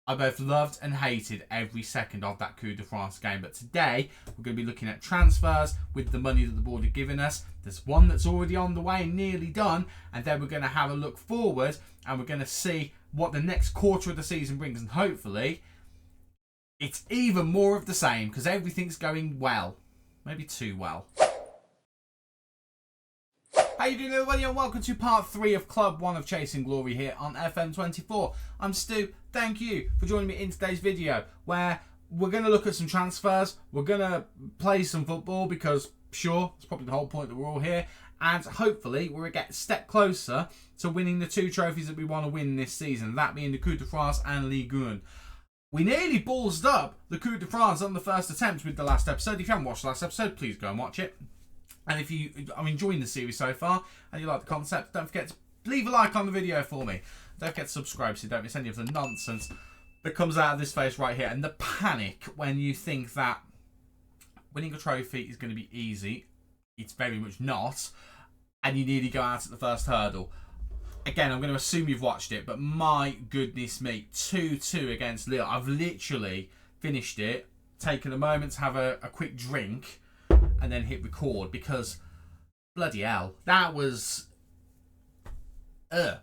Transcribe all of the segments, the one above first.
I both loved and hated every second of that Coupe de France game. But today, we're going to be looking at transfers with the money that the board have given us. There's one that's already on the way and nearly done. And then we're going to have a look forward and we're going to see what the next quarter of the season brings. And hopefully, it's even more of the same because everything's going well. Maybe too well. How you doing, everybody, and welcome to part 3 of Club 1 of Chasing Glory here on FM24. I'm Stu. Thank you for joining me in today's video where we're going to look at some transfers. We're going to play some football because, sure, it's probably the whole point that we're all here. And hopefully we'll get a step closer to winning the 2 trophies that we want to win this season, that being the Coupe de France and Ligue. We nearly ballsed up the Coupe de France on the first attempt with the last episode. If you haven't watched the last episode, please go and watch it. And if you are enjoying the series so far and you like the concept, don't forget to leave a like on the video for me. Don't forget to subscribe so you don't miss any of the nonsense that comes out of this face right here. And the panic when you think that winning a trophy is going to be easy. It's very much not. And you nearly go out at the first hurdle. Again, I'm going to assume you've watched it, but my goodness me, 2-2 against Lille. I've literally finished it, taken a moment to have a quick drink, and then hit record because, bloody hell, that was, it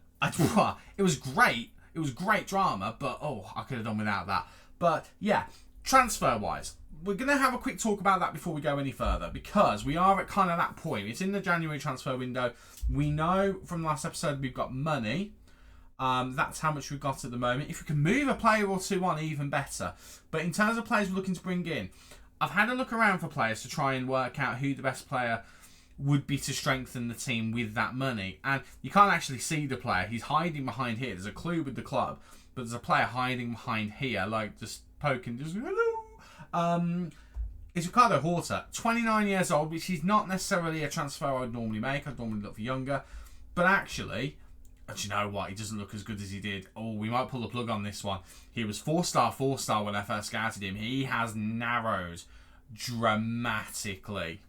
was great. It was great drama, but, I could have done without that. But, yeah, transfer-wise, we're going to have a quick talk about that before we go any further because we are at kind of that point. It's in the January transfer window. We know from the last episode we've got money. That's how much we've got at the moment. If we can move a player or two on, even better. But in terms of players we're looking to bring in, I've had a look around for players to try and work out who the best player would be to strengthen the team with that money. And you can't actually see the player. He's hiding behind here. There's a clue with the club, but there's a player hiding behind here, like just poking, just hello. It's Ricardo Horta, 29 years old, which is not necessarily a transfer I'd normally make. I'd normally look for younger. But actually, do you know what? He doesn't look as good as he did. Oh, we might pull the plug on this one. He was 4-star when I first scouted him. He has narrowed dramatically.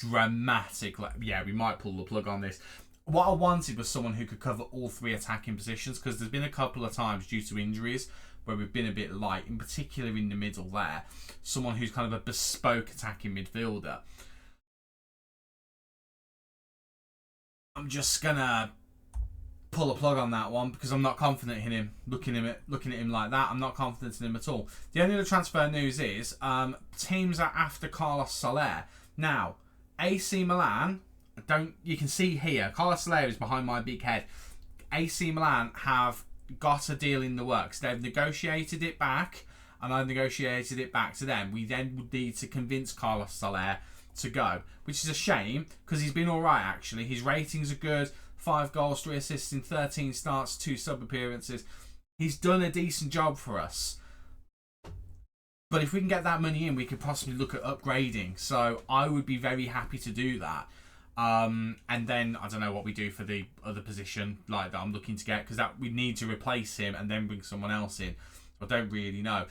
Yeah, we might pull the plug on this. What I wanted was someone who could cover all 3 attacking positions because there's been a couple of times due to injuries where we've been a bit light, in particular in the middle there. Someone who's kind of a bespoke attacking midfielder. I'm just gonna pull a plug on that one because I'm not confident in him. Looking at him like that, I'm not confident in him at all. The only other transfer news is teams are after Carlos Soler. Now, AC Milan, you can see here, Carlos Soler is behind my big head. AC Milan have got a deal in the works. They've negotiated it back, and I've negotiated it back to them. We then would need to convince Carlos Soler to go, which is a shame because he's been all right actually. His ratings are good. 5 goals, 3 assists in 13 starts, 2 sub appearances. He's done a decent job for us. But if we can get that money in, we could possibly look at upgrading. So I would be very happy to do that. And then I don't know what we do for the other position like that I'm looking to get because that we need to replace him and then bring someone else in. I don't really know.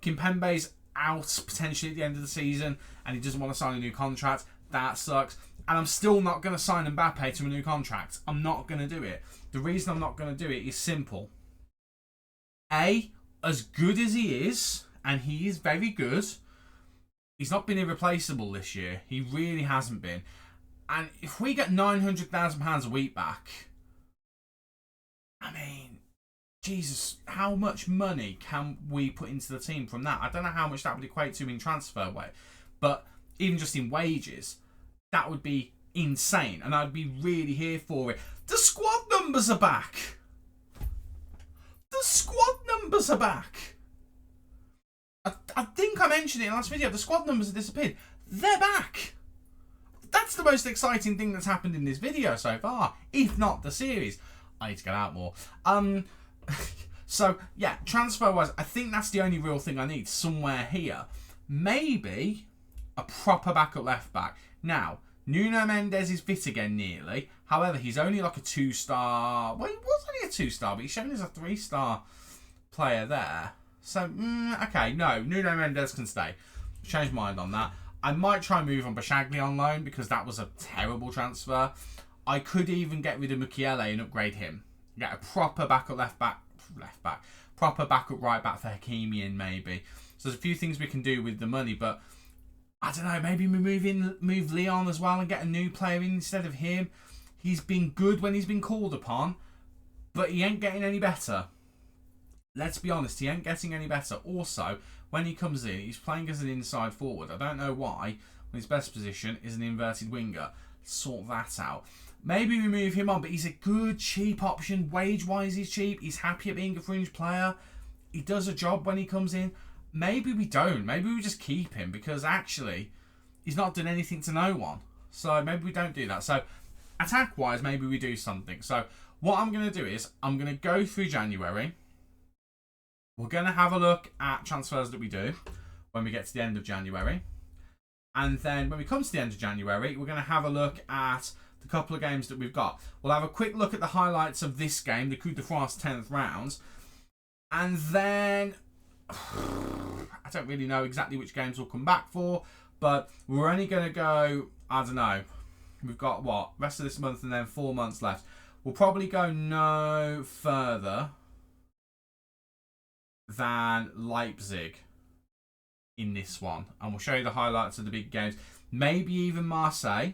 Kimpembe's out potentially at the end of the season and he doesn't want to sign a new contract. That sucks. And I'm still not going to sign Mbappe to a new contract. I'm not going to do it. The reason I'm not going to do it is simple. A, as good as he is, and he is very good, he's not been irreplaceable this year. He really hasn't been. And if we get £900,000 a week back, I mean, Jesus, how much money can we put into the team from that? I don't know how much that would equate to in transfer way, but even just in wages, that would be insane, and I'd be really here for it. The squad numbers are back. The squad numbers are back. I think I mentioned it in the last video. The squad numbers have disappeared. They're back. That's the most exciting thing that's happened in this video so far, if not the series. I need to get out more. So, yeah, transfer-wise, I think that's the only real thing I need somewhere here. Maybe a proper backup left-back. Now, Nuno Mendes is fit again nearly. However, he's only like a 2-star. Well, he was only a 2-star, but he's shown as a 3-star player there. So, okay, no, Nuno Mendes can stay. Changed my mind on that. I might try and move on Bashagli on loan because that was a terrible transfer. I could even get rid of Mukiele and upgrade him. Get a proper backup left back left back, proper backup right back for Hakimi maybe. So there's a few things we can do with the money, but I don't know, maybe we move Leon as well and get a new player in instead of him. He's been good when he's been called upon, but he ain't getting any better. Let's be honest, he ain't getting any better. Also, when he comes in, he's playing as an inside forward. I don't know why, when his best position is an inverted winger. Sort that out. Maybe we move him on, but he's a good, cheap option. Wage-wise, he's cheap. He's happy at being a fringe player. He does a job when he comes in. Maybe we don't. Maybe we just keep him because actually, he's not done anything to no one. So maybe we don't do that. So attack-wise, maybe we do something. So what I'm going to do is I'm going to go through January. We're going to have a look at transfers that we do when we get to the end of January. And then when we come to the end of January, we're going to have a look at the couple of games that we've got. We'll have a quick look at the highlights of this game, the Coupe de France 10th round. And then I don't really know exactly which games we'll come back for, but we're only going to go, I don't know, we've got what, rest of this month and then 4 months left. We'll probably go no further than Leipzig in this one, and we'll show you the highlights of the big games. Maybe even Marseille.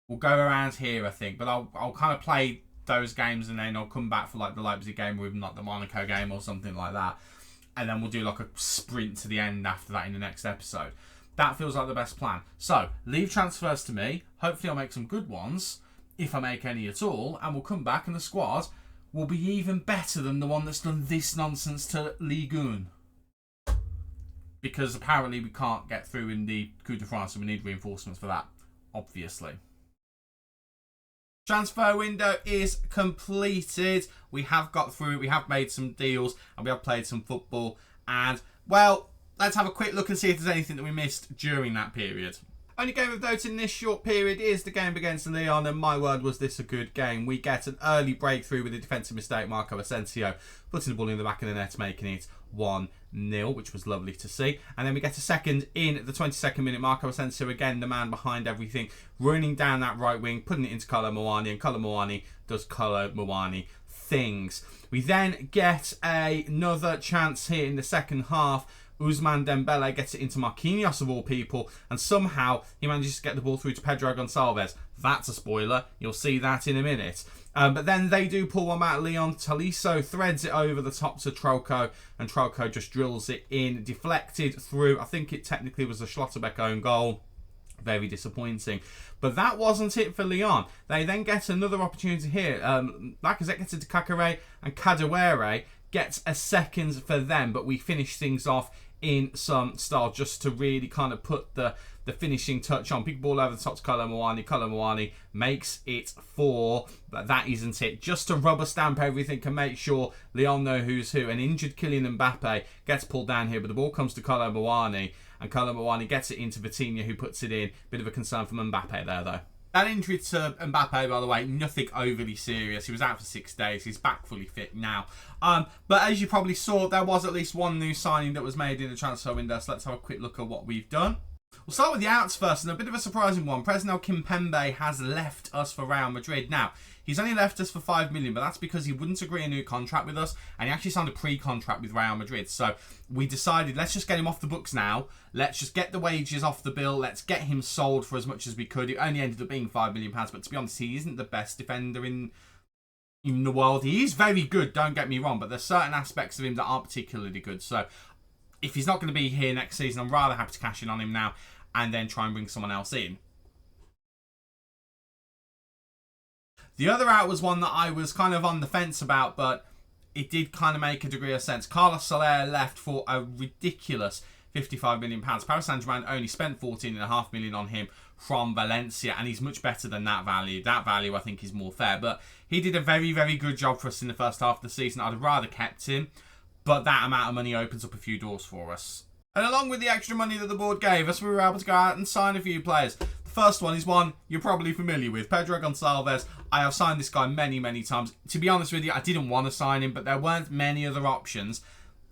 We'll go around here, I think, but I'll kind of play those games and then I'll come back for like the Leipzig game with not the Monaco game or something like that, and then we'll do like a sprint to the end after that in the next episode. That feels like the best plan. So leave transfers to me. Hopefully I'll make some good ones, if I make any at all, and we'll come back and the squad will be even better than the one that's done this nonsense to Ligue 1. Because apparently we can't get through in the Coupe de France and we need reinforcements for that, obviously. Transfer window is completed. We have got through it. We have made some deals and we have played some football. And, well, let's have a quick look and see if there's anything that we missed during that period. Only game of note in this short period is the game against Lyon, and my word was this a good game. We get an early breakthrough with a defensive mistake, Marco Asensio putting the ball in the back of the net, making it 1-0, which was lovely to see. And then we get a second in the 22nd minute. Marco Asensio, again, the man behind everything, running down that right wing, putting it into Kolo Muani, and Kolo Muani does Kolo Muani things. We then get another chance here in the second half. Ousmane Dembele gets it into Marquinhos of all people, and somehow he manages to get the ball through to Pedro Gonçalves. That's a spoiler. You'll see that in a minute. But then they do pull one out. Leon Tolisso threads it over the top to Trocco, and Trocco just drills it in, deflected through. I think it technically was a Schlotterbeck own goal. Very disappointing. But that wasn't it for Lyon. They then get another opportunity here. Lacazette gets it to Kakare, and Kadewere gets a second for them, but we finish things off in some style just to really kind of put the finishing touch on. Big ball over the top to Kolo Muani. Kolo Muani makes it 4, but that isn't it. Just to rubber stamp everything and make sure Lyon know who's who. An injured Kylian Mbappe gets pulled down here, but the ball comes to Kolo Muani, and Kolo Muani gets it into Vitinha, who puts it in. Bit of a concern from Mbappe there, though. That injury to Mbappe, by the way, nothing overly serious. He was out for 6 days. He's back fully fit now. But as you probably saw, there was at least one new signing that was made in the transfer window. So let's have a quick look at what we've done. We'll start with the outs first, and a bit of a surprising one. Presnel Kimpembe has left us for Real Madrid. Now, he's only left us for 5 million, but that's because he wouldn't agree a new contract with us, and he actually signed a pre-contract with Real Madrid. So we decided, let's just get him off the books now. Let's just get the wages off the bill. Let's get him sold for as much as we could. It only ended up being £5 million, but to be honest, he isn't the best defender in the world. He is very good, don't get me wrong, but there's certain aspects of him that aren't particularly good. So if he's not going to be here next season, I'm rather happy to cash in on him now and then try and bring someone else in. The other out was one that I was kind of on the fence about, but it did kind of make a degree of sense. Carlos Soler left for a ridiculous £55 million. Paris Saint-Germain only spent £14.5 million on him from Valencia, and he's much better than that value. That value, I think, is more fair. But he did a very, very good job for us in the first half of the season. I'd have rather kept him, but that amount of money opens up a few doors for us. And along with the extra money that the board gave us, we were able to go out and sign a few players. The first one is one you're probably familiar with, Pedro Gonçalves. I have signed this guy many, many times. To be honest with you, I didn't want to sign him, but there weren't many other options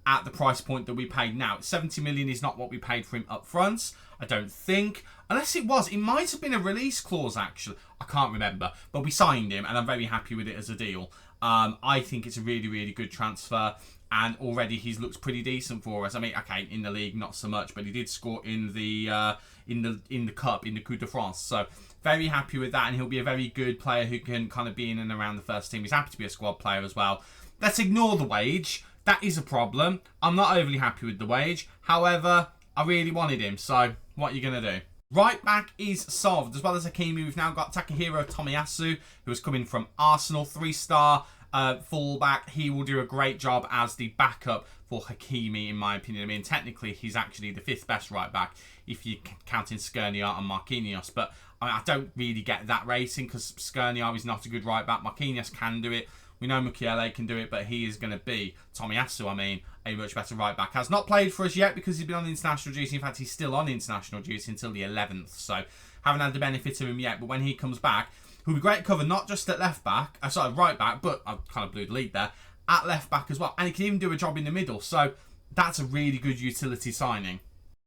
at the price point that we paid now. 70 million is not what we paid for him up front, I don't think. Unless it was. It might have been a release clause, actually. I can't remember. But we signed him, and I'm very happy with it as a deal. I think it's a really, really good transfer. And already he's looked pretty decent for us. I mean, okay, in the league not so much, but he did score in the cup, in the Coupe de France. So very happy with that, and he'll be a very good player who can kind of be in and around the first team. He's happy to be a squad player as well. Let's ignore the wage. That is a problem. I'm not overly happy with the wage. However, I really wanted him. So what are you gonna do? Right back is solved. As well as Hakimi, we've now got Takahiro Tomiyasu, who is coming from Arsenal, 3-star. Fullback. He will do a great job as the backup for Hakimi, in my opinion. I mean, technically, he's actually the 5th best right back if you count in Skriniar and Marquinhos. But I don't really get that rating because Skriniar is not a good right back. Marquinhos can do it. We know Mukiele can do it, but he is going to be, Tomiyasu, I mean, a much better right back. Has not played for us yet because he's been on international duty. In fact, he's still on international duty until the 11th. So, haven't had the benefit of him yet. But when he comes back, he'll be great cover, not just at left back, right back, but I kind of blew the lead there, at left back as well. And he can even do a job in the middle. So that's a really good utility signing.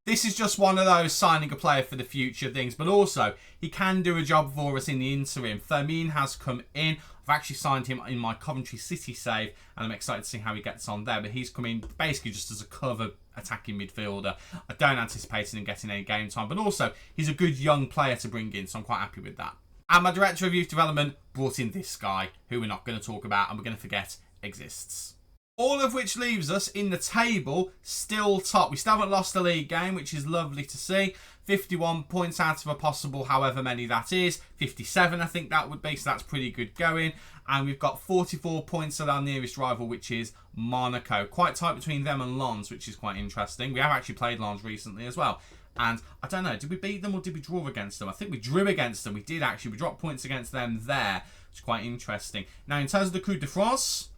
This is just one of those signing a player for the future things, but also he can do a job for us in the interim. Fermin has come in. I've actually signed him in my Coventry City save, and I'm excited to see how he gets on there. But he's coming basically just as a cover attacking midfielder. I don't anticipate him getting any game time, but also he's a good young player to bring in, so I'm quite happy with that. And my Director of Youth Development brought in this guy, who we're not going to talk about and we're going to forget exists. All of which leaves us in the table still top. We still haven't lost a league game, which is lovely to see. 51 points out of a possible however many that is. 57 I think that would be, so that's pretty good going. And we've got 44 points at our nearest rival, which is Monaco. Quite tight between them and Lens, which is quite interesting. We have actually played Lens recently as well. And I don't know, did we beat them or did we draw against them? I think we drew against them. We did actually. We dropped points against them there, which is quite interesting. Now, in terms of the Coupe de France,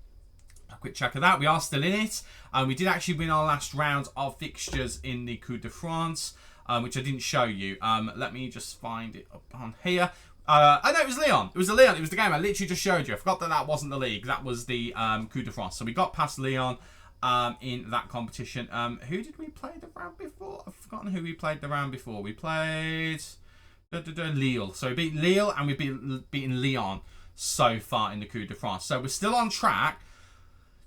a quick check of that. We are still in it. We did actually win our last round of fixtures in the Coupe de France, which I didn't show you. Let me just find it up on here. Oh, no, it was Lyon. It was the Lyon. It was the game I literally just showed you. I forgot that that wasn't the league. That was the Coupe de France. So we got past Lyon. In that competition. Who did we play the round before? I've forgotten who we played the round before. We played Lille. So we beat Lille and we've beaten Lyon so far in the Coupe de France. So we're still on track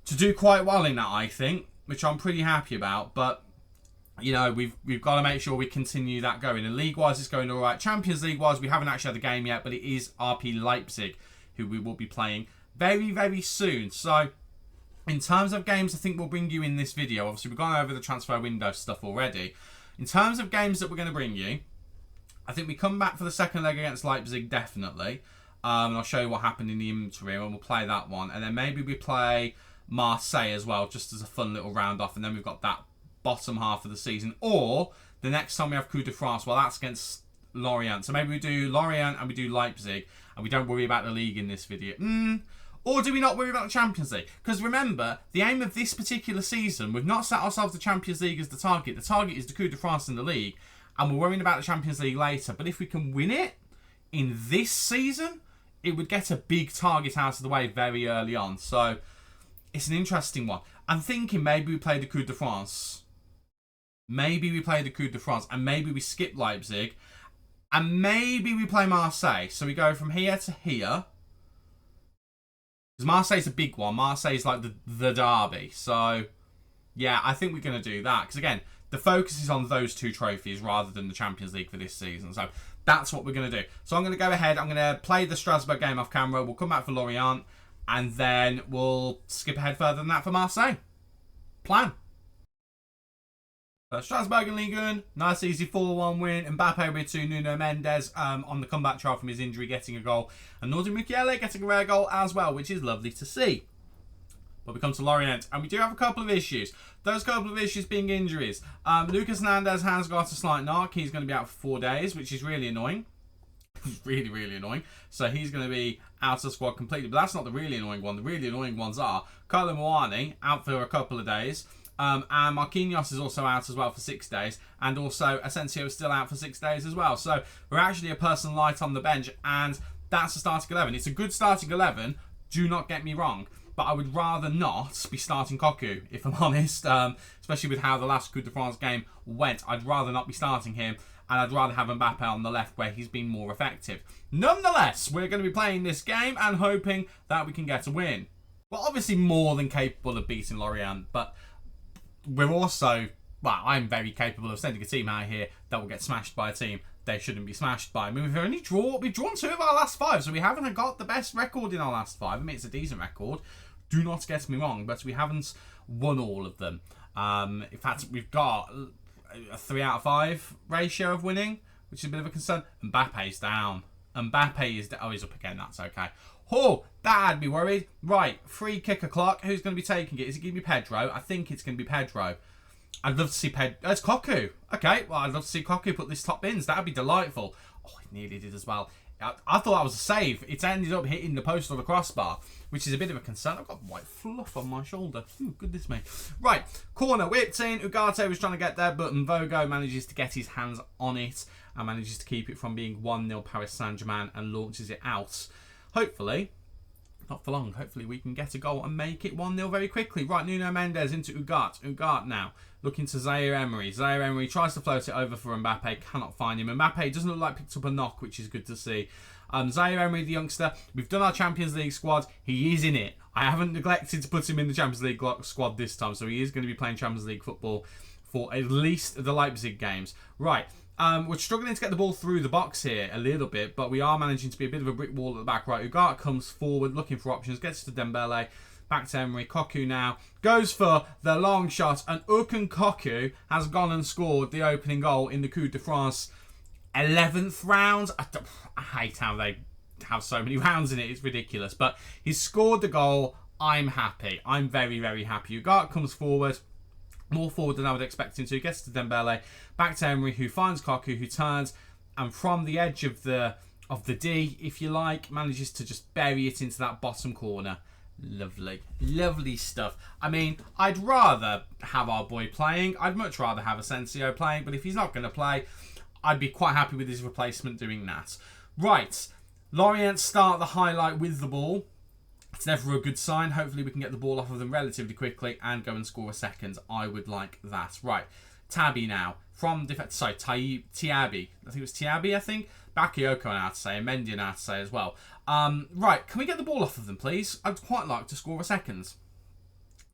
to do quite well in that, I think, which I'm pretty happy about. But, you know, we've got to make sure we continue that going. And league-wise, it's going all right. Champions League-wise, we haven't actually had the game yet, but it is RP Leipzig who we will be playing very, very soon. So, in terms of games I think we'll bring you in this video, obviously we've gone over the transfer window stuff already. In terms of games that we're going to bring you, I think we come back for the second leg against Leipzig, definitely. And I'll show you what happened in the interim, and we'll play that one. And then maybe we play Marseille as well, just as a fun little round off. And then we've got that bottom half of the season. Or, the next time we have Coupe de France, well, that's against Lorient. So maybe we do Lorient and we do Leipzig, and we don't worry about the league in this video. Or do we not worry about the Champions League? Because remember, the aim of this particular season, we've not set ourselves the Champions League as the target. The target is the Coupe de France and the League, and we're worrying about the Champions League later. But if we can win it in this season, it would get a big target out of the way very early on. So, it's an interesting one. I'm thinking maybe we play the Coupe de France. Maybe we play the Coupe de France, and maybe we skip Leipzig, and maybe we play Marseille. So we go from here to here. Because Marseille's a big one. Marseille's like the derby. So, yeah, I think we're going to do that. Because, again, the focus is on those two trophies rather than the Champions League for this season. So, that's what we're going to do. So, I'm going to go ahead. I'm going to play the Strasbourg game off camera. We'll come back for Lorient. And then we'll skip ahead further than that for Marseille. Plan. Strasbourg and Ligue 1, nice easy 4-1 win. Mbappe with 2, Nuno Mendes on the comeback trial from his injury getting a goal. And Nordi Mukiele getting a rare goal as well, which is lovely to see. But we come to Lorient, and we do have a couple of issues. Those couple of issues being injuries. Lucas Hernandez has got a slight knock. He's going to be out for 4 days, which is really annoying. Really, really annoying. So he's going to be out of the squad completely. But that's not the really annoying one. The really annoying ones are Kolo Muani out for a couple of days. And Marquinhos is also out as well for 6 days. And also Asensio is still out for 6 days as well. So we're actually a person light on the bench. And that's the starting 11. It's a good starting 11. Do not get me wrong. But I would rather not be starting Cocu, if I'm honest. Especially with how the last Coupe de France game went. I'd rather not be starting him. And I'd rather have Mbappe on the left where he's been more effective. Nonetheless, we're going to be playing this game and hoping that we can get a win. We're obviously more than capable of beating Lorient, but we're also, well, I'm very capable of sending a team out here that will get smashed by a team they shouldn't be smashed by. I mean, we've drawn 2 of our last 5, so we haven't got the best record in our last 5. I mean, it's a decent record. Do not get me wrong, but we haven't won all of them. In fact, we've got a 3 out of 5 ratio of winning, which is a bit of a concern. Mbappe's down. Mbappe is oh, he's up again. That's okay. Oh, that had me worried. Right, free kick o'clock. Who's going to be taking it? Is it going to be Pedro? I think it's going to be Pedro. I'd love to see it's Koku. Okay, well, I'd love to see Koku put this top bins. That'd be delightful. Oh, it nearly did as well. I thought that was a save. It's ended up hitting the post or the crossbar, which is a bit of a concern. I've got white fluff on my shoulder. Ooh, goodness me. Right, corner whipped in. Ugarte was trying to get there, but Mvogo manages to get his hands on it and manages to keep it from being 1-0 Paris Saint-Germain and launches it out. Hopefully, not for long. Hopefully we can get a goal and make it 1-0 very quickly. Right, Nuno Mendes into Ugarte. Ugarte now looking to Zaire Emery. Zaire Emery tries to float it over for Mbappe. Cannot find him. Mbappe doesn't look like picked up a knock, which is good to see. Zaire Emery, the youngster. We've done our Champions League squad. He is in it. I haven't neglected to put him in the Champions League squad this time, so he is going to be playing Champions League football for at least the Leipzig games. Right. We're struggling to get the ball through the box here a little bit, but we are managing to be a bit of a brick wall at the back. Right, Ugarte comes forward looking for options, gets to Dembele, back to Emery. Koku now goes for the long shot, and Koku has gone and scored the opening goal in the Coupe de France 11th round. I hate how they have so many rounds in it. It's ridiculous, but he's scored the goal. I'm happy. I'm very, very happy. Ugarte comes forward. More forward than I would expect him to. Gets to Dembele, back to Emery, who finds Koku, who turns, and from the edge of the D, if you like, manages to just bury it into that bottom corner. Lovely, lovely stuff. I mean, I'd rather have our boy playing. I'd much rather have Asensio playing, but if he's not going to play, I'd be quite happy with his replacement doing that. Right, Lorient start the highlight with the ball. It's never a good sign. Hopefully we can get the ball off of them relatively quickly and go and score a second. I would like that. Right, Tabby now. From defense, sorry, Tiabi. I think it was Tiabi, I think. Bakayoko now to say, and Mendy now to say as well. Right, can we get the ball off of them, please? I'd quite like to score a second.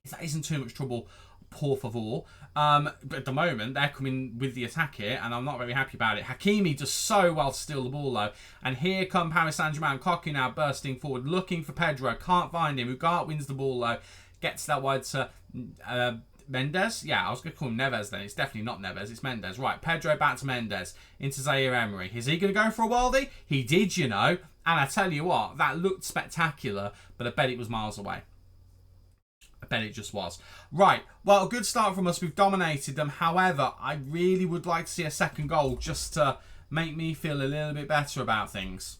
If that isn't too much trouble, por favor. But at the moment, they're coming with the attack here, and I'm not very happy about it. Hakimi does so well to steal the ball, though. And here come Paris Saint-Germain. Koku now bursting forward, looking for Pedro. Can't find him. Ugarte wins the ball, though. Gets that wide to Mendes. Yeah, I was going to call him Neves then. It's definitely not Neves. It's Mendes. Right, Pedro back to Mendes. Into Zaire Emery. Is he going to go for a worldie? He did, you know. And I tell you what, that looked spectacular, but I bet it was miles away. I bet it just was. Right, well, a good start from us. We've dominated them. However, I really would like to see a second goal just to make me feel a little bit better about things.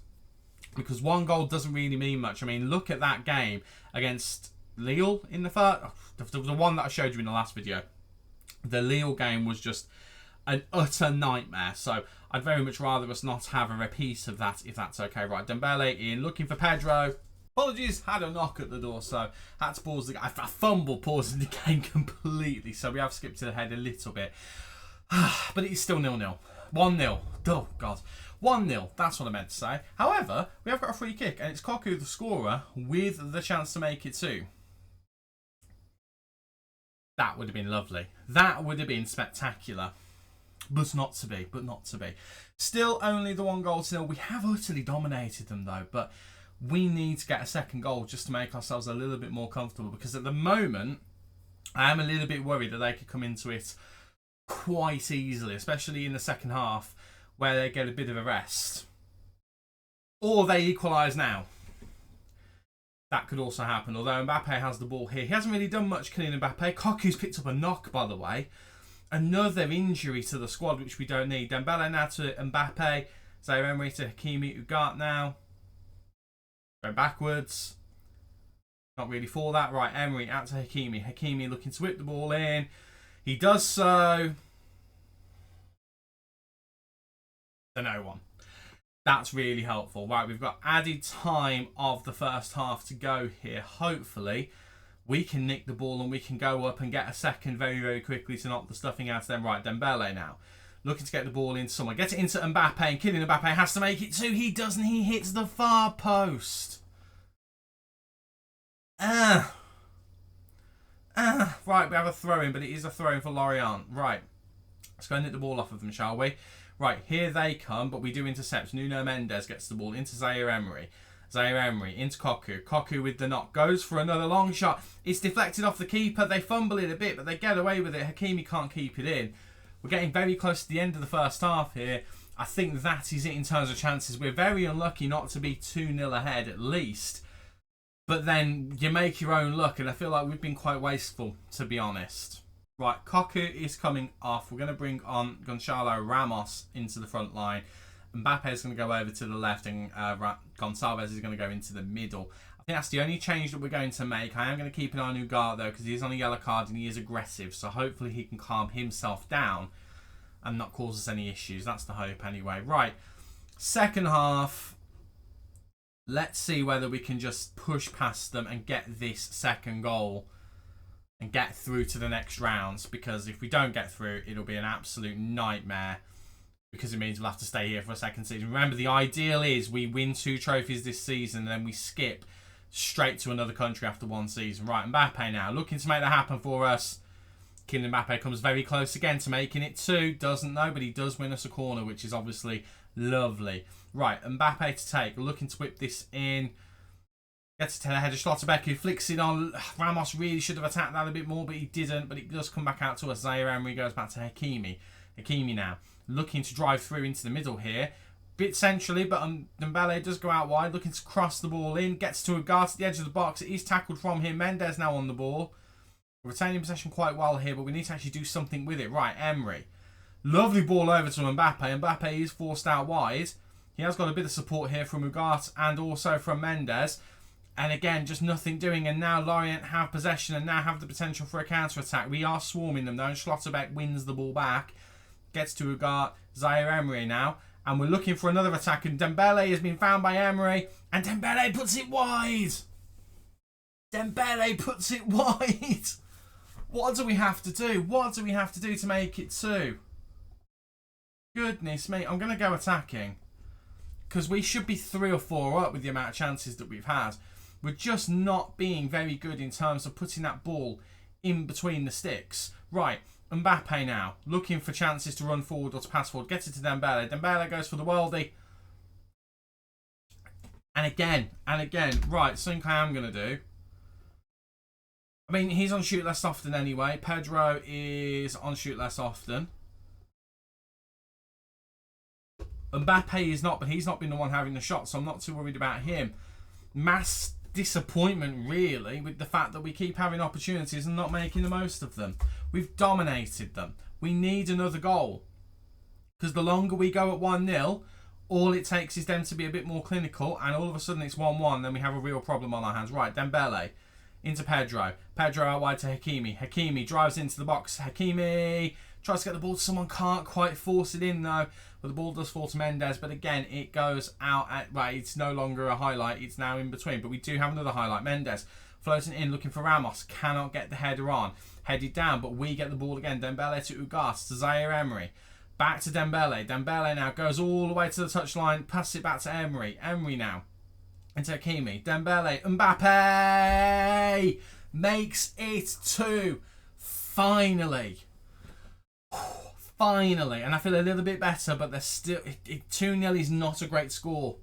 Because one goal doesn't really mean much. I mean, look at that game against Lille in the first... The one that I showed you in the last video. The Lille game was just an utter nightmare. So I'd very much rather us not have a repeat of that, if that's okay. Right, Dembele in, looking for Pedro. Apologies, had a knock at the door, so had to pause the game. I fumbled pausing the game completely, so we have skipped ahead a little bit. But it's still 0-0. 1-0. Oh, God. 1-0. That's what I meant to say. However, we have got a free kick, and it's Koku, the scorer, with the chance to make it 2. That would have been lovely. That would have been spectacular. But not to be. But not to be. Still only the 1 goal to 0. We have utterly dominated them, though, but we need to get a second goal just to make ourselves a little bit more comfortable, because at the moment I am a little bit worried that they could come into it quite easily, especially in the second half where they get a bit of a rest. Or they equalise now. That could also happen, although Mbappe has the ball here. He hasn't really done much, Kylian Mbappe. Koku's picked up a knock, by the way. Another injury to the squad, which we don't need. Dembele now to Mbappe. Zaire Emery to Hakimi. Ugarte now. Going backwards. Not really for that. Right, Emery out to Hakimi. Hakimi looking to whip the ball in. He does so. The no one. That's really helpful. Right, we've got added time of the first half to go here. Hopefully, we can nick the ball and we can go up and get a second very, very quickly to knock the stuffing out of them. Right, Dembele now. Looking to get the ball in somewhere. Get it into Mbappe, and Kylian Mbappe has to make it 2. He doesn't. He hits the far post. Right, we have a throw-in, but it is a throw-in for Lorient. Right, let's go and nick the ball off of them, shall we? Right, here they come, but we do intercept. Nuno Mendes gets the ball into Zaire Emery. Zaire Emery into Koku. Koku with the knock. Goes for another long shot. It's deflected off the keeper. They fumble it a bit, but they get away with it. Hakimi can't keep it in. We're getting very close to the end of the first half here. I think that is it in terms of chances. We're very unlucky not to be 2-0 ahead at least. But then you make your own luck, and I feel like we've been quite wasteful, to be honest. Right, Koku is coming off. We're going to bring on Gonçalo Ramos into the front line. Mbappe is going to go over to the left, and Gonçalves is going to go into the middle. I think that's the only change that we're going to make. I am going to keep an eye on Ugarte, though, because he is on a yellow card and he is aggressive. So hopefully he can calm himself down and not cause us any issues. That's the hope anyway. Right, second half. Let's see whether we can just push past them and get this second goal and get through to the next rounds. Because if we don't get through, it'll be an absolute nightmare. Because it means we'll have to stay here for a second season. Remember, the ideal is we win 2 trophies this season and then we skip straight to another country after 1 season. Right, Mbappe now, looking to make that happen for us. Kylian Mbappe comes very close again to making it 2. Doesn't know, but he does win us a corner, which is obviously lovely. Right, Mbappe to take. Looking to whip this in. Gets it to the head of Schlotterbeck, who flicks it on. Ramos really should have attacked that a bit more, but he didn't. But it does come back out to us. Zaire Emery goes back to Hakimi. Hakimi now, looking to drive through into the middle here. Bit centrally, but Dembele does go out wide. Looking to cross the ball in. Gets to Ugarte at the edge of the box. It is tackled from him. Mendes now on the ball. We're retaining possession quite well here, but we need to actually do something with it. Right, Emery. Lovely ball over to Mbappe. Mbappe is forced out wide. He has got a bit of support here from Ugarte and also from Mendes. And again, just nothing doing. And now Lorient have possession and now have the potential for a counter-attack. We are swarming them though. And Schlotterbeck wins the ball back. Gets to Ugarte. Zaire Emery now. And we're looking for another attack. And Dembele has been found by Emery. And Dembele puts it wide. Dembele puts it wide. What do we have to do? What do we have to do to make it 2? Goodness me. I'm going to go attacking. Because we should be 3 or 4 up with the amount of chances that we've had. We're just not being very good in terms of putting that ball in between the sticks. Right, Mbappe now. Looking for chances to run forward or to pass forward. Gets it to Dembele. Dembele goes for the worldie. And again. Right, something I am going to do. I mean, he's on shoot less often anyway. Pedro is on shoot less often. Mbappe is not, but he's not been the one having the shot, so I'm not too worried about him. Mass disappointment, really, with the fact that we keep having opportunities and not making the most of them. We've dominated them. We need another goal. Because the longer we go at 1-0, all it takes is them to be a bit more clinical, and all of a sudden it's 1-1, then we have a real problem on our hands. Right, Dembele into Pedro. Pedro out wide to Hakimi. Hakimi drives into the box. Hakimi tries to get the ball to someone, can't quite force it in though. But the ball does fall to Mendes. But again, it goes out at, right, it's no longer a highlight. It's now in between. But we do have another highlight. Mendes floating in, looking for Ramos. Cannot get the header on. Headed down, but we get the ball again. Dembele to Ugarte, to Zaire Emery. Back to Dembele. Dembele now goes all the way to the touchline. Passes it back to Emery. Emery now into Hakimi. Dembele. Mbappe makes it 2. Finally. Finally. And I feel a little bit better, but there's still... 2-0 is not a great score.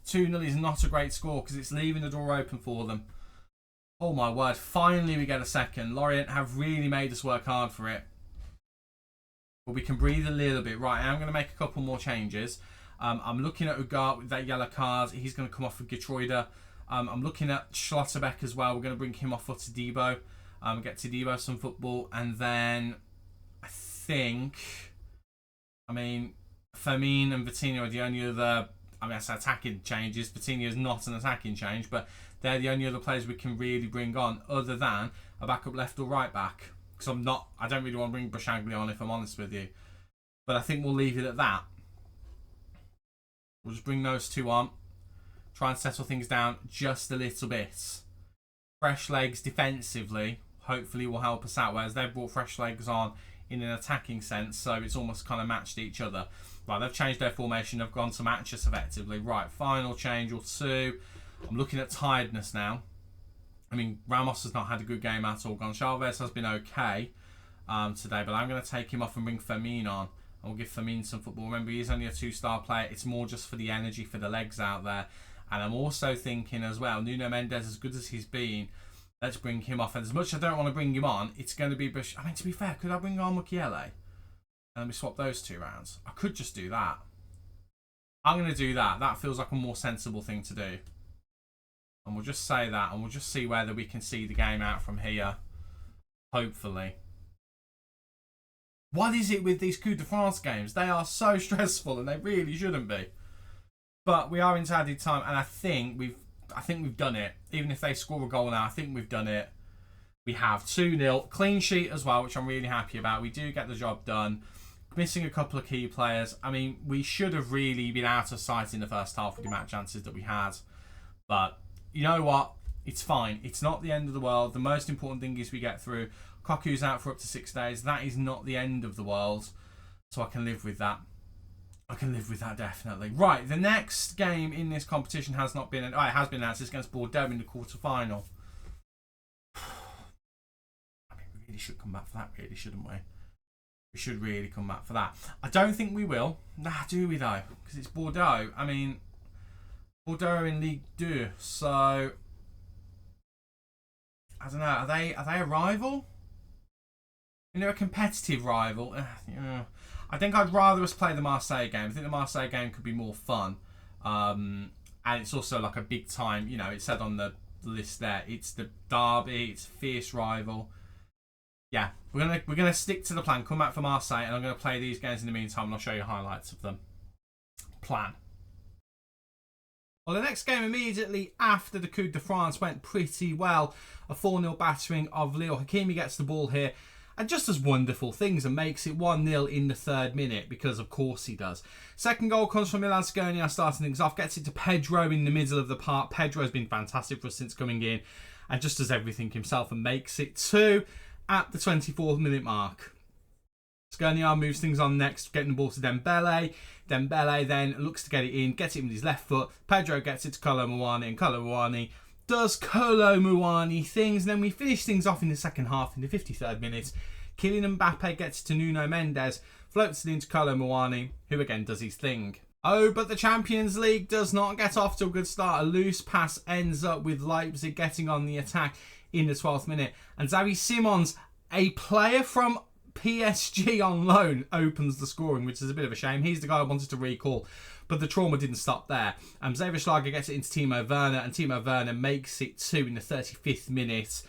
2-0 is not a great score because it's leaving the door open for them. Oh my word. Finally we get a second. Lorient have really made us work hard for it. But we can breathe a little bit. Right, I'm going to make a couple more changes. I'm looking at Ugarte with that yellow card. He's going to come off with Geertruida. I'm looking at Schlotterbeck as well. We're going to bring him off for Todibo. Get Todibo some football. And then I think... I mean, Firmino and Vitinho are the only other... I mean, that's attacking changes. Vitinho is not an attacking change. But they're the only other players we can really bring on other than a backup left or right back. Because I don't really want to bring Bushangli on if I'm honest with you. But I think we'll leave it at that. We'll just bring those 2 on. Try and settle things down just a little bit. Fresh legs defensively. Hopefully will help us out. Whereas they've brought fresh legs on in an attacking sense. So it's almost kind of matched each other. Right, they've changed their formation. They've gone to match us effectively. Right, final change or 2. I'm looking at tiredness now. I mean, Ramos has not had a good game at all. Gonçalves has been okay today, but I'm going to take him off and bring Firmino on. I'll give Firmino some football. Remember, he's only a 2-star player. It's more just for the energy, for the legs out there. And I'm also thinking as well, Nuno Mendes, as good as he's been, let's bring him off. And as much as I don't want to bring him on, it's going to be... I mean, to be fair, could I bring on Mukiele? And let me swap those 2 rounds. I could just do that. I'm going to do that. That feels like a more sensible thing to do. And we'll just say that, and we'll just see whether we can see the game out from here. Hopefully. What is it with these Coupe de France games? They are so stressful, and they really shouldn't be. But we are into added time, and I think we've done it. Even if they score a goal now, I think we've done it. We have 2-0. Clean sheet as well, which I'm really happy about. We do get the job done. Missing a couple of key players. I mean, we should have really been out of sight in the first half with the amount of chances that we had. But you know what? It's fine. It's not the end of the world. The most important thing is we get through. Koku's out for up to 6 days. That is not the end of the world. So I can live with that. I can live with that, definitely. Right, the next game in this competition has not been... Oh, it has been announced. It's against Bordeaux in the quarter-final. I mean, we really should come back for that, really, shouldn't we? We should really come back for that. I don't think we will. Nah, do we, though? Because it's Bordeaux. I mean, Bordeaux are in Ligue 2, so... I don't know. Are they a rival? I mean, they're a competitive rival. Yeah. I think I'd rather us play the Marseille game. I think the Marseille game could be more fun. And it's also like a big time, you know, it said on the list there, it's the derby, it's a fierce rival. Yeah, we're gonna stick to the plan, come back for Marseille, and I'm gonna play these games in the meantime, and I'll show you highlights of them. Plan. Well, the next game immediately after the Coupe de France went pretty well. A 4-0 battering of Lille. Hakimi gets the ball here and just does wonderful things and makes it 1-0 in the 3rd minute, because of course he does. Second goal comes from Milan Skriniar starting things off, gets it to Pedro in the middle of the park. Pedro's been fantastic for us since coming in and just does everything himself and makes it 2 at the 24th minute mark. Skriniar moves things on next, getting the ball to Dembele. Dembele then looks to get it in, gets it with his left foot. Pedro gets it to Kolo Muani, and Kolo Muani does Kolo Muani things. And then we finish things off in the second half in the 53rd minute. Kylian Mbappe gets it to Nuno Mendes, floats it into Kolo Muani, who again does his thing. Oh, but the Champions League does not get off to a good start. A loose pass ends up with Leipzig getting on the attack in the 12th minute. And Xavi Simons, a player from PSG on loan, opens the scoring, which is a bit of a shame. He's the guy I wanted to recall, but the trauma didn't stop there. Xavier gets it into Timo Werner, and Timo Werner makes it 2 in the 35th minute.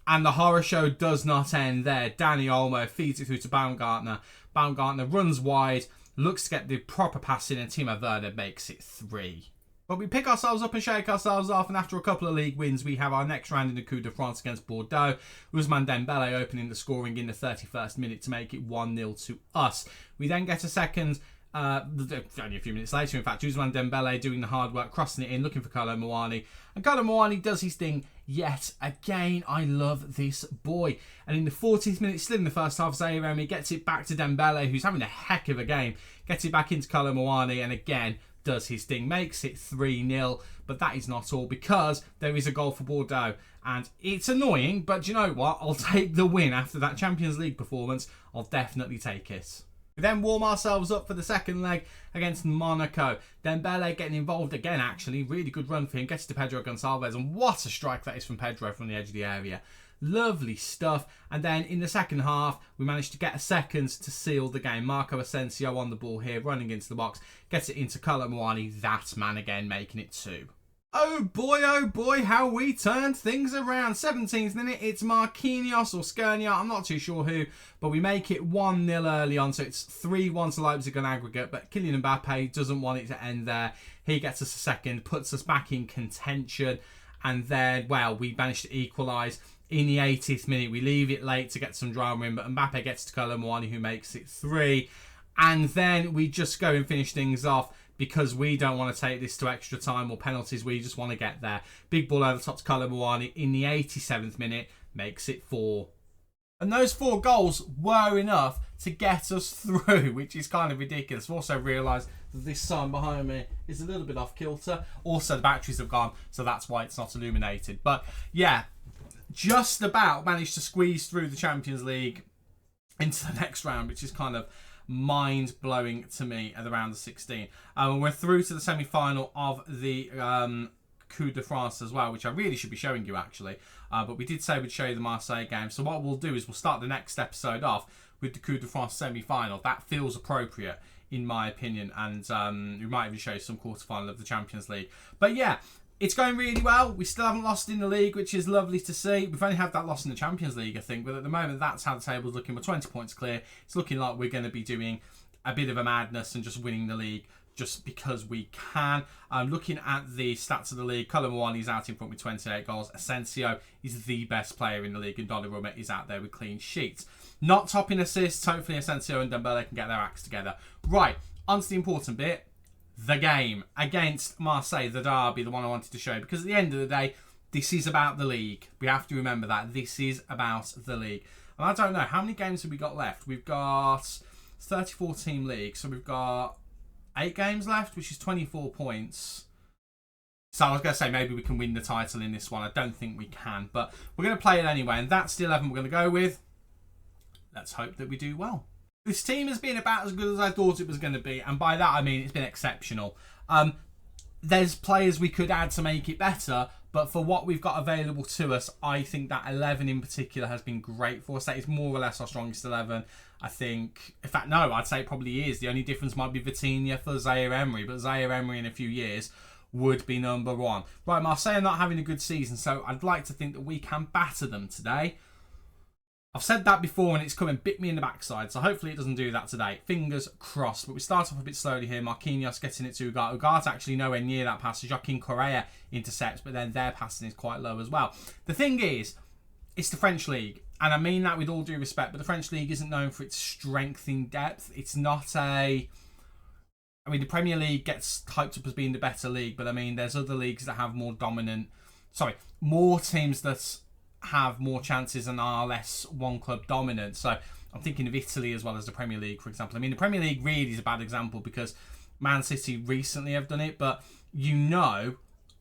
And the horror show does not end there. Dani Olmo feeds it through to Baumgartner. Baumgartner runs wide, looks to get the proper pass in, and Timo Werner makes it 3. But we pick ourselves up and shake ourselves off, and after a couple of league wins, we have our next round in the Coupe de France against Bordeaux. Ousmane Dembele opening the scoring in the 31st minute to make it 1-0 to us. We then get a second, only a few minutes later, in fact, Ousmane Dembele doing the hard work, crossing it in, looking for Kolo Muani. And Kolo Muani does his thing yet again. I love this boy. And in the 40th minute, still in the first half, Zaire gets it back to Dembele, who's having a heck of a game. Gets it back into Kolo Muani, and again, does his thing, makes it 3-0, but that is not all, because there is a goal for Bordeaux, and it's annoying, but do you know what? I'll take the win after that Champions League performance. I'll definitely take it. We then warm ourselves up for the second leg against Monaco. Dembele getting involved again, actually. Really good run for him. Gets to Pedro Gonçalves, and what a strike that is from Pedro from the edge of the area. Lovely stuff. And then in the second half, we managed to get a second to seal the game. Marco Asensio on the ball here, running into the box. Gets it into Kolo Muani. That man again, making it 2. Oh boy, how we turned things around. 17th minute, it's Marquinhos or Skriniar, I'm not too sure who, but we make it 1-0 early on, so it's 3-1 to Leipzig on aggregate, but Kylian Mbappe doesn't want it to end there. He gets us a second, puts us back in contention, and then, well, we managed to equalise. In the 80th minute, we leave it late to get some drama in, but Mbappe gets to Kolo Muani, who makes it 3. And then we just go and finish things off, because we don't want to take this to extra time or penalties. We just want to get there. Big ball over the top to Kolo Muani in the 87th minute, makes it 4. And those 4 goals were enough to get us through, which is kind of ridiculous. I've also realised that this sign behind me is a little bit off kilter. Also, the batteries have gone, so that's why it's not illuminated. But yeah, just about managed to squeeze through the Champions League into the next round, which is kind of mind-blowing to me at the round of 16. We're through to the semi-final of the Coupe de France as well, which I really should be showing you actually. But we did say we'd show you the Marseille game. So what we'll do is we'll start the next episode off with the Coupe de France semi-final. That feels appropriate in my opinion. And we might even show you some quarter-final of the Champions League. But yeah, it's going really well. We still haven't lost in the league, which is lovely to see. We've only had that loss in the Champions League, I think. But at the moment, that's how the table's looking. We're 20 points clear. It's looking like we're going to be doing a bit of a madness and just winning the league just because we can. Looking at the stats of the league, Colomboani is out in front with 28 goals. Asensio is the best player in the league, and Donnarumma is out there with clean sheets. Not topping assists. Hopefully Asensio and Dembele can get their acts together. Right, on to the important bit. The game against Marseille, the derby, the one I wanted to show. Because at the end of the day, this is about the league. We have to remember that. This is about the league. And I don't know, how many games have we got left? We've got 34-team league. So we've got 8 games left, which is 24 points. So I was going to say maybe we can win the title in this one. I don't think we can. But we're going to play it anyway. And that's the 11 we're going to go with. Let's hope that we do well. This team has been about as good as I thought it was going to be. And by that, I mean it's been exceptional. There's players we could add to make it better. But for what we've got available to us, I think that 11 in particular has been great for us. That is more or less our strongest 11. I think, in fact, no, I'd say it probably is. The only difference might be Vitinha for Zaire Emery. But Zaire Emery in a few years would be number 1. Right, Marseille are not having a good season. So I'd like to think that we can batter them today. I've said that before and it's come and bit me in the backside, so hopefully it doesn't do that today. Fingers crossed. But we start off a bit slowly here. Marquinhos getting it to Ugarte. Ugarte actually nowhere near that pass. Joaquin Correa intercepts, but then their passing is quite low as well. The thing is, it's the French League. And I mean that with all due respect, but the French League isn't known for its strength in depth. It's not a... I mean, the Premier League gets hyped up as being the better league, but I mean, there's other leagues that have more dominant... Sorry, more teams that have more chances and are less one club dominant. So I'm thinking of Italy as well as the Premier League, for example. I mean, the Premier League really is a bad example because Man City recently have done it, but you know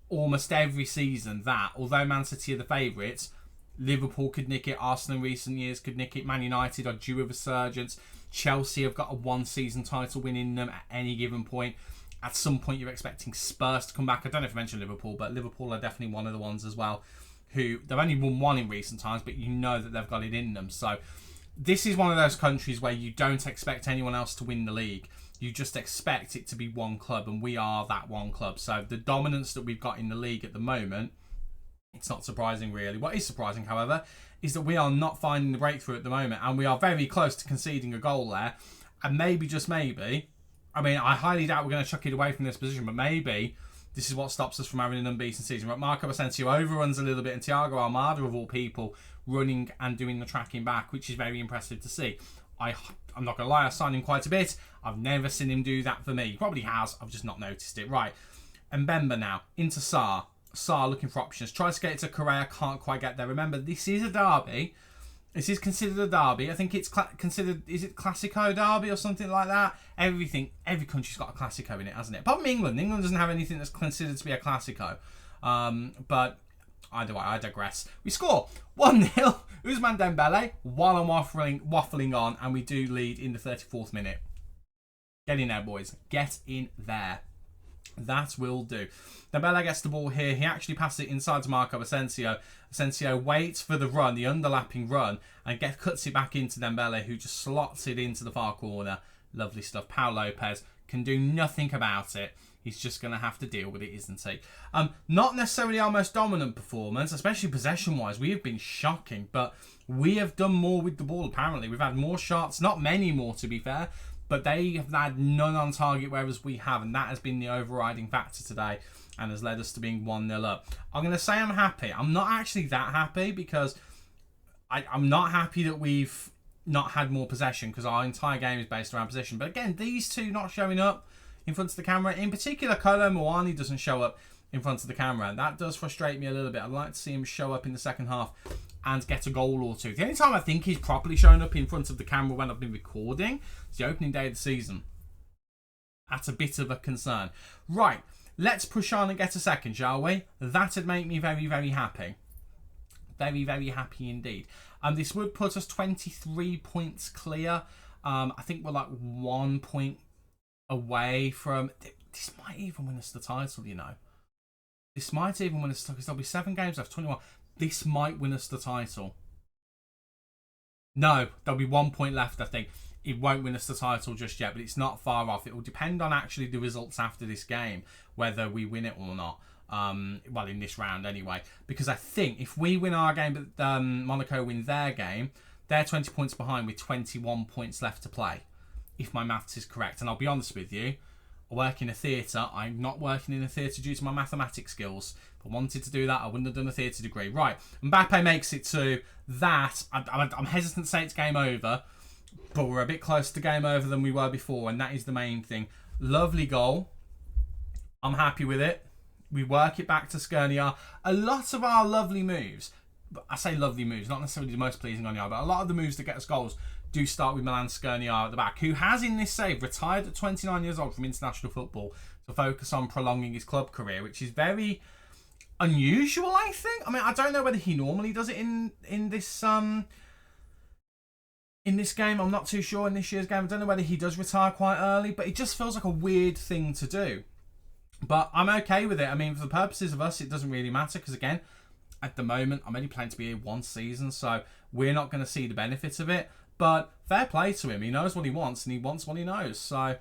almost every season that although Man City are the favourites, Liverpool could nick it, Arsenal in recent years could nick it, Man United are due a resurgence, Chelsea have got a one-season title win in them at any given point. At some point you're expecting Spurs to come back. I don't know if I mentioned Liverpool, but Liverpool are definitely one of the ones as well who they've only won one in recent times, but you know that they've got it in them. So this is one of those countries where you don't expect anyone else to win the league. You just expect it to be one club, and we are that one club. So the dominance that we've got in the league at the moment, it's not surprising really. What is surprising, however, is that we are not finding the breakthrough at the moment, and we are very close to conceding a goal there. And maybe, just maybe, I mean, I highly doubt we're going to chuck it away from this position, but maybe this is what stops us from having an unbeaten season. But Marco Asensio overruns a little bit, and Thiago Almada, of all people, running and doing the tracking back, which is very impressive to see. I'm not going to lie, I signed him quite a bit. I've never seen him do that for me. He probably has, I've just not noticed it. Right, Mbemba now, into Sarr. Sarr looking for options. Tries to get it to Correa, can't quite get there. Remember, this is a derby. This is considered a derby. I think it's considered, is it Classico derby or something like that? Every country's got a Classico in it, hasn't it? Apart from England. England doesn't have anything that's considered to be a Classico. But either way, I digress. We score 1-0. Ousmane Dembele, while I'm waffling on, and we do lead in the 34th minute. Get in there, boys. Get in there. That will do. Dembele gets the ball here. He actually passes it inside to Marco Asensio. Asensio waits for the run, the underlapping run, and cuts it back into Dembele, who just slots it into the far corner. Lovely stuff. Pau Lopez can do nothing about it. He's just going to have to deal with it, isn't he? Not necessarily our most dominant performance, especially possession-wise. We have been shocking, but we have done more with the ball, apparently. We've had more shots, not many more, to be fair, but they have had none on target, whereas we have, and that has been the overriding factor today and has led us to being 1-0 up. I'm going to say I'm happy. I'm not actually that happy because I'm not happy that we've not had more possession because our entire game is based around possession. But again, these two not showing up in front of the camera, in particular, Colomboani doesn't show up in front of the camera, and that does frustrate me a little bit. I'd like to see him show up in the second half and get a goal or two. The only time I think he's properly shown up in front of the camera when I've been recording is the opening day of the season. That's a bit of a concern. Right, let's push on and get a second, shall we? That'd make me very, very happy. Very, very happy indeed. This would put us 23 points clear. I think we're like 1 point away from... This might even win us the title, you know. This might even win us the title, because there'll be 7 games left, 21. This might win us the title. No, there'll be 1 point left, I think. It won't win us the title just yet, but it's not far off. It will depend on actually the results after this game, whether we win it or not. Well, in this round anyway. Because I think if we win our game, but Monaco win their game, they're 20 points behind with 21 points left to play. If my maths is correct. And I'll be honest with you, I work in a theatre. I'm not working in a theatre due to my mathematics skills. If I wanted to do that, I wouldn't have done a theatre degree. Right, Mbappe makes it to that. I'm hesitant to say it's game over, but we're a bit closer to game over than we were before, and that is the main thing. Lovely goal. I'm happy with it. We work it back to Skriniar. A lot of our lovely moves, I say lovely moves, not necessarily the most pleasing on the eye, but a lot of the moves that get us goals do start with Milan Skriniar at the back, who has in this save retired at 29 years old from international football to focus on prolonging his club career, which is very unusual, I think. I mean, I don't know whether he normally does it in this game. I'm not too sure in this year's game. I don't know whether he does retire quite early, but it just feels like a weird thing to do. But I'm okay with it. I mean, for the purposes of us, it doesn't really matter because, again, at the moment, I'm only planning to be here 1 season, so we're not going to see the benefits of it. But fair play to him. He knows what he wants, and he wants what he knows. So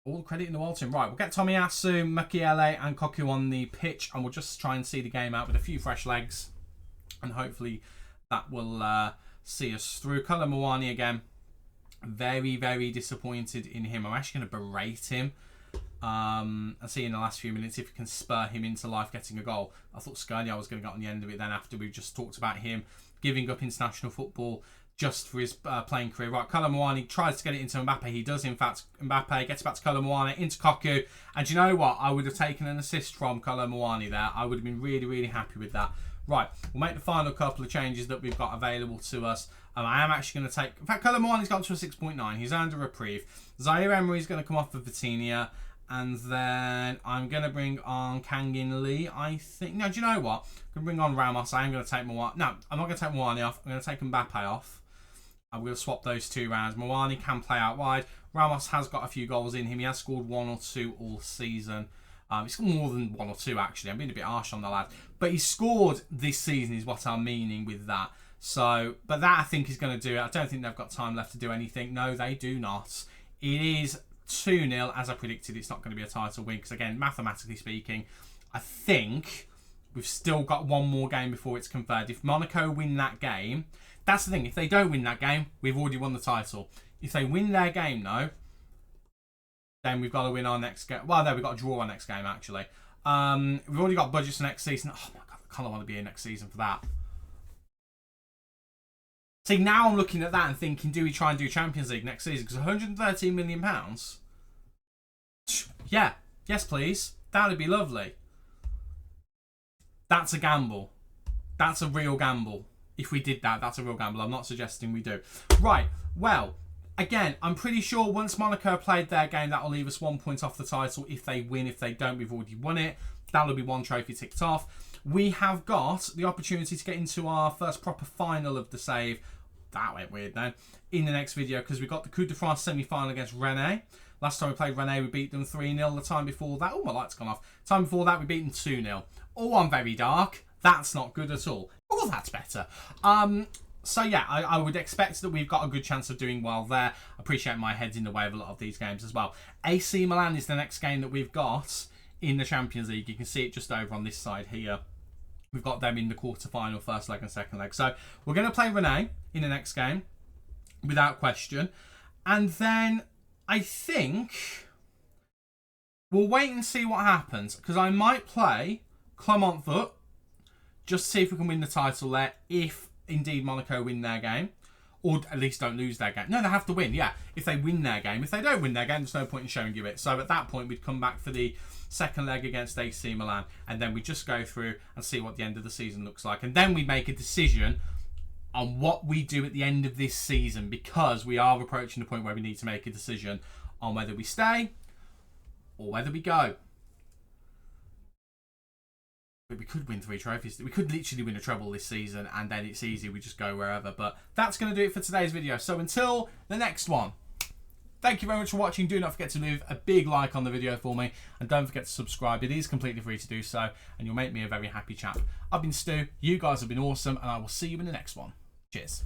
all the credit in the world to him. Right, we'll get Tomiyasu, Mukiele, and Koku on the pitch, and we'll just try and see the game out with a few fresh legs, and hopefully that will see us through. Kolo Muani again. Very, very disappointed in him. I'm actually going to berate him. And see in the last few minutes if we can spur him into life getting a goal. I thought Skriniar was going to get on the end of it then after we just talked about him giving up international football just for his playing career. Right, Kolo Muani tries to get it into Mbappe. He does, in fact. Mbappe gets back to Kolo Muani, into Koku. And you know what? I would have taken an assist from Kolo Muani there. I would have been really, really happy with that. Right, we'll make the final couple of changes that we've got available to us. I am actually going to take... In fact, Kolo Muani's gone to a 6.9. He's earned a reprieve. Zaire Emery's going to come off for Vitinha. And then I'm going to bring on Kangin Lee, I think. No, do you know what? I'm going to bring on Ramos. I am going to take Muani. No, I'm not going to take Muani off. I'm going to take Mbappe off. I'm going to swap those 2 rounds. Muani can play out wide. Ramos has got a few goals in him. He has scored 1 or 2 all season. He's scored more than 1 or 2, actually. I'm being a bit harsh on the lad. But he's scored this season is what I'm meaning with that. So, but that I think is going to do it. I don't think they've got time left to do anything. No, they do not. It is 2-0, as I predicted. It's not going to be a title win because, again, mathematically speaking, I think we've still got 1 more game before it's conferred. If Monaco win that game, that's the thing. If they don't win that game, we've already won the title. If they win their game, though, then we've got to win our next game. Well, no, we've got to draw our next game, actually. We've already got budgets for next season. Oh, my God, I kind of want to be here next season for that. See, now I'm looking at that and thinking, do we try and do Champions League next season? Because £113 million? Yeah. Yes, please. That would be lovely. That's a gamble. That's a real gamble. If we did that, that's a real gamble. I'm not suggesting we do. Right. Well, again, I'm pretty sure once Monaco played their game, that will leave us 1 point off the title. If they win, if they don't, we've already won it. That'll be 1 trophy ticked off. We have got the opportunity to get into our first proper final of the save. That went weird then. In the next video, because we got the Coupe de France semi-final against Rennes. Last time we played Rennes, we beat them 3-0. The time before that... Oh, my light's gone off. The time before that, we beat them 2-0. Oh, I'm very dark. That's not good at all. Oh, that's better. So, yeah, I would expect that we've got a good chance of doing well there. I appreciate my head's in the way of a lot of these games as well. AC Milan is the next game that we've got in the Champions League. You can see it just over on this side here. We've got them in the quarter-final, first leg and second leg. So we're going to play Rennes in the next game, without question. And then I think we'll wait and see what happens. Because I might play Clermont-Foot, just to see if we can win the title there, if indeed Monaco win their game. Or at least don't lose their game. No, they have to win, yeah. If they win their game. If they don't win their game, there's no point in showing you it. So at that point, we'd come back for the second leg against AC Milan. And then we just go through and see what the end of the season looks like. And then we make a decision on what we do at the end of this season. Because we are approaching the point where we need to make a decision on whether we stay or whether we go. we could win 3 trophies. We could literally win a treble this season, and then it's easy. We just go wherever. But that's going to do it for today's video. So until the next one, thank you very much for watching. Do not forget to leave a big like on the video for me, and don't forget to subscribe. It is completely free to do so, and you'll make me a very happy chap. I've been Stu. You guys have been awesome, and I will see you in the next one. Cheers.